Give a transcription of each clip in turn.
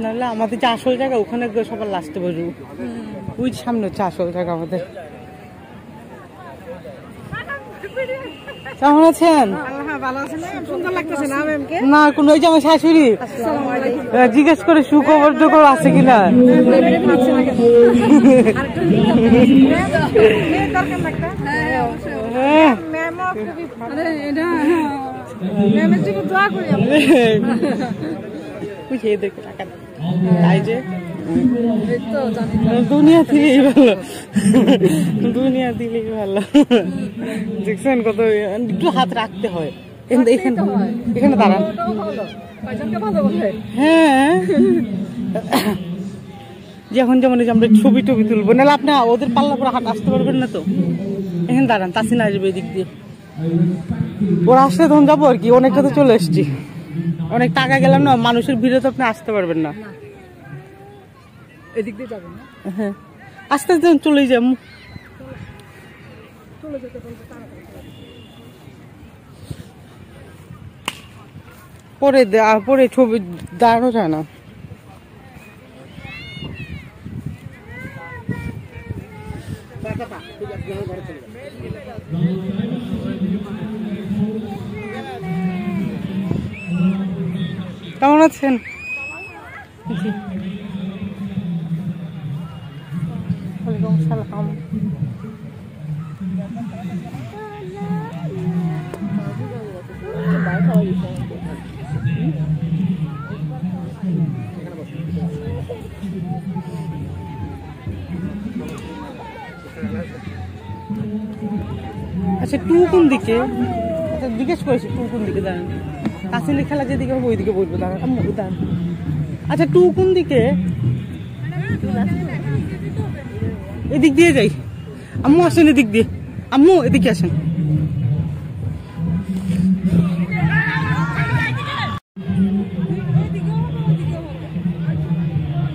নাহলে আমাদের যে আসল জায়গা ওখানে সবার লাস্টে বসবো। ওই সামনে হচ্ছে আসল জায়গা আমাদের। কেমন আছেন? না কোনো ওই যে আমার শাশুড়ি জিজ্ঞেস করে সুখবর টুখবর আছে কিনা। দুনিয়া দিলেই ভালো, দুনিয়া দিলেই ভালো। দেখছেন কত একটু হাত রাখতে হয়। এখানে দাঁড়ান। হ্যাঁ যখন যেমন আমরা ছবি টবি তুলবো, নাহলে আপনি ওদের পাল্লা পরে হাত আসতে পারবেন না। তো এখানে দাঁড়ান, তাসিনা আসবে এদিক দিয়ে। ওরা আসলে তখন যাবো আর কি। অনেকটা তো চলে এসছি, অনেক টাকা গেলাম না, মানুষের ভিড়ে তো আপনি আসতে পারবেন না। এদিক দিয়ে যাবেন? হ্যাঁ আস্তে আস্তে চলেই যাবো। পরে ছবি দাঁড়ানো যায় না। কেমন আছেন? ওয়ালাইকুম সালাম। আচ্ছা টু কোন দিকে? জিজ্ঞেস করেছি টু কোন দিকে দাঁড়ান। কাশিলি খেলা যেদিকে হবে ওইদিকে বলবো। দাঁড়ান দাঁড়ান। আচ্ছা টু কোন দিকে? এদিক দিয়ে যাই। আম্মু আসেন এদিক দিয়ে। আম্মু এদিকে আসেন।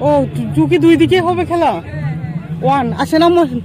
ও টু কি দুই দিকে হবে খেলা? ওয়ান আসেন আম্মু আসেন।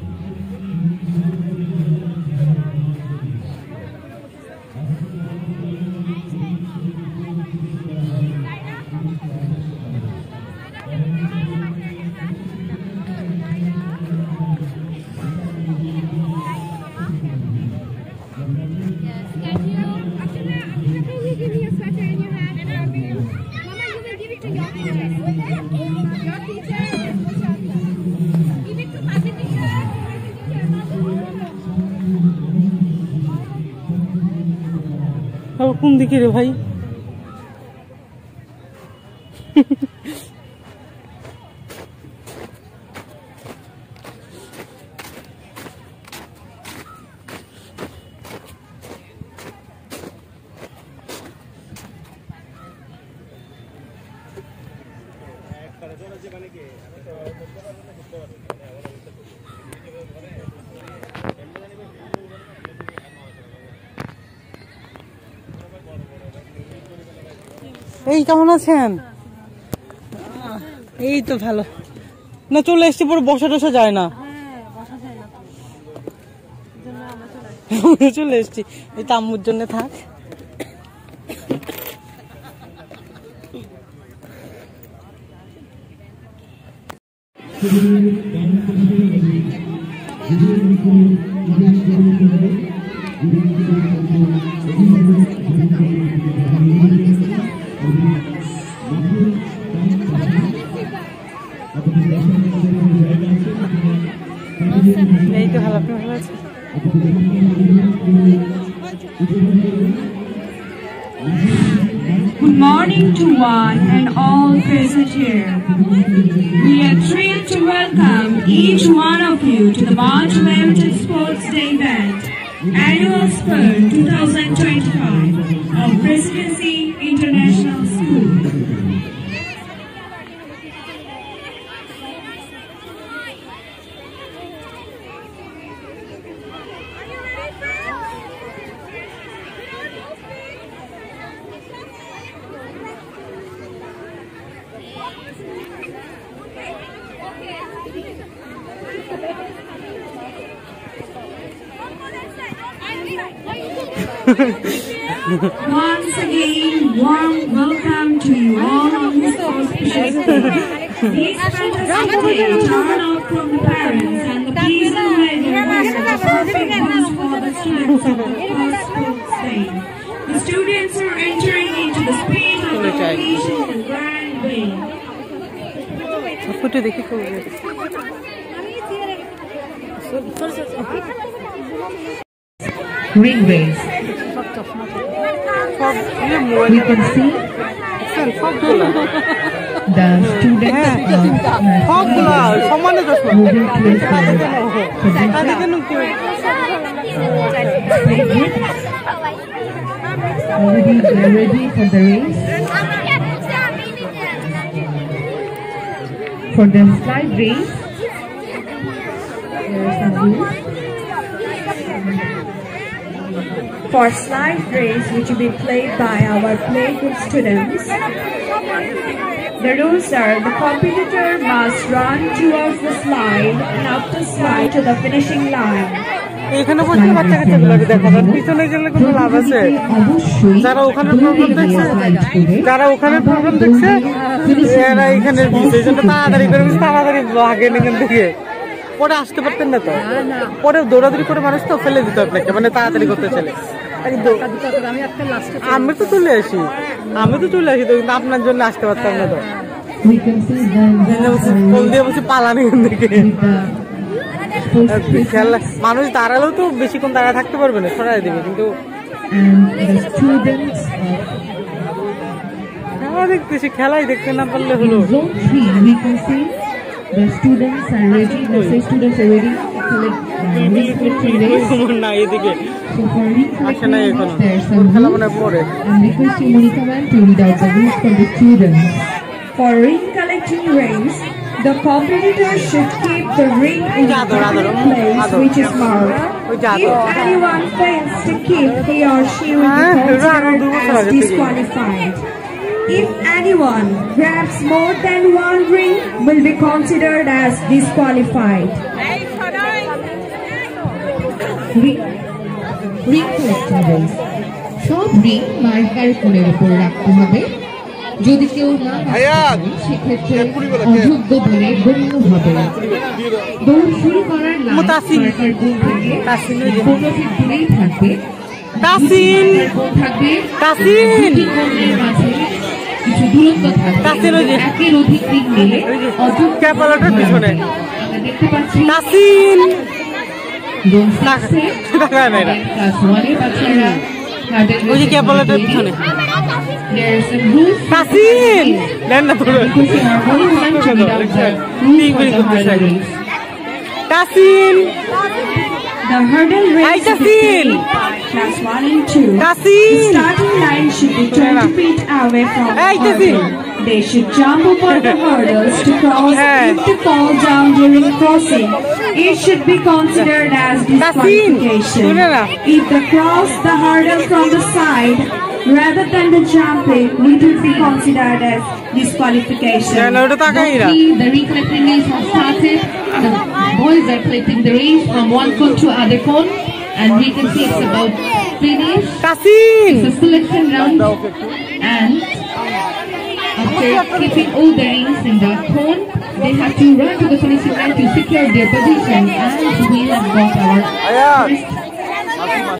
কোন দিকে রে ভাই? এই কেমন আছেন? এই তো ভালো। না চলে এসছি, পরে বসা টসা যায় না। চলে এসছি, এই তো আম্মুর জন্য থাক। এই তো ভালো, আপনি ভালো আছেন? Good morning to one and all present here. We are thrilled to welcome each one of you to the March Marathon Sports Day event, Annual Spur 2025 of Presidency International School. Once again, warm welcome to you all on this auspicious day. These fantastic days turn out from the parents and the pleasant weather is the perfect ones for the students of the first sports day. The students are entering into the spirit of the occasion in a grand way. Photo देखी को ring race. We can see the students moving already they're ready for the race. For the slide race, there are some rules. For slide race, which will be played by our playgroup students, the rules are the competitor must run towards the slide and up the slide to the finishing line. এখানে বসে বাচ্চা কাচ্চাগুলোকে দেখাবেন, পিছনে গেলে কোনো লাভ আছে? যারা ওখানে প্রোগ্রাম দেখছে, এরা এখানে এই জন্য তাড়াতাড়ি করে তাড়াতাড়ি ভাগেন এখান থেকে। পরে আসতে পারতেন না তো, পরে দৌড়াদৌড়ি করে মানুষ তো ফেলে দিত আপনাকে, মানে তাড়াতাড়ি করতে চলে। আমি তো চলে আসি তো, কিন্তু আপনার জন্য আসতে পারতাম না তো। বলছি পালান এখান থেকে। খেলা মানুষ দাঁড়ালেও তো বেশিক্ষণ দাঁড়া থাকতে পারবে না, সরাই দেবে। কিন্তু খেলা দেখতেছি, খেলাই দেখতে না পারলে হলো। The students are ready. The students are ready to collect না এদিকে So for আসে না recollecting এখনো, there's some খেলা rules. মনে পড়ে। I'm requesting Monica ma'am to read out the rules for the students. For ring collecting race, the competitor should keep the ring in the place which is marked. If anyone fails to keep, he or she will be considered as disqualified. If anyone grabs more than one ring, will be considered as disqualified. Ring collecting race. সব ring marker কোণের উপর রাখতে হবে। যদি কেউ না সেক্ষেত্রে অযোগ্য বলে গণ্য হবে। দৌড় শুরু করার মার্কার কোণ থেকে 15 ফিট দূরেই থাকবে। দুটি কোণের মাঝে কিছু দূরত্ব থাকবে। একের অধিক দিক মিলে অযোগ্য আমরা দেখতে পাচ্ছি। ক্লাস 1-এর বাচ্চারা The hurdle race should be played by class 1 and 2. The starting line should be 20 feet away from the hurdle. They should jump over the hurdles to cross. If they fall down during crossing, it should be considered as disqualification. If they cross the hurdle from the side rather than the jumping, it will be considered as disqualification. The recollecting race has started. The boys are collecting the race from one cone to other cone, and we can see it's about finished. It's a selection round, and after keeping all the rings in the cone, they have to run to the finishing line to secure their position, and we have got our